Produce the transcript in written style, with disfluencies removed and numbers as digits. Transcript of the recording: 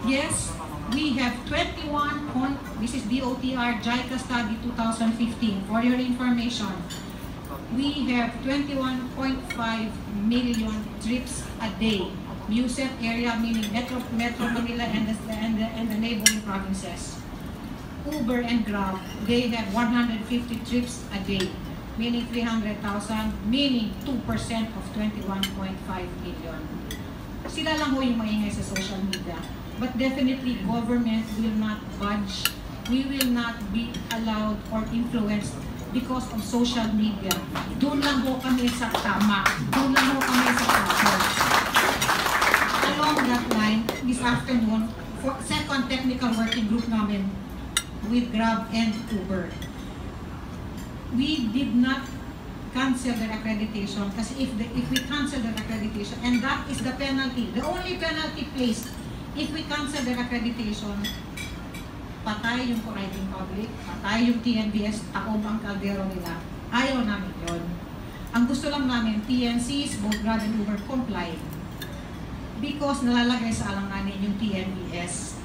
Yes, we have 21 this is DOTR JICA study 2015. For your information, we have 21.5 million trips a day. MUSET area, meaning Metro Manila and the neighboring provinces. Uber and Grab, they have 150 trips a day, meaning 300,000, meaning 2% of 21.5 million. Sila lang ho yung maingay sa social media. But definitely, government will not budge. We will not be allowed or influenced because of social media. Doon lang ho kami sa tama. Doon lang ho kami sa proper. Along that line, this afternoon, for second technical working group namin with Grab and Uber, we did not cancel their accreditation kasi if we cancel their accreditation, and that is the penalty, the only penalty placed, if we cancel their accreditation, patay yung riding public, patay yung TNVS, taob ang kaldero nila. Ayaw namin yun. Ang gusto lang namin, TNCs, both Grab and Uber, comply. Because nalalagay sa alanganin yung TNVS.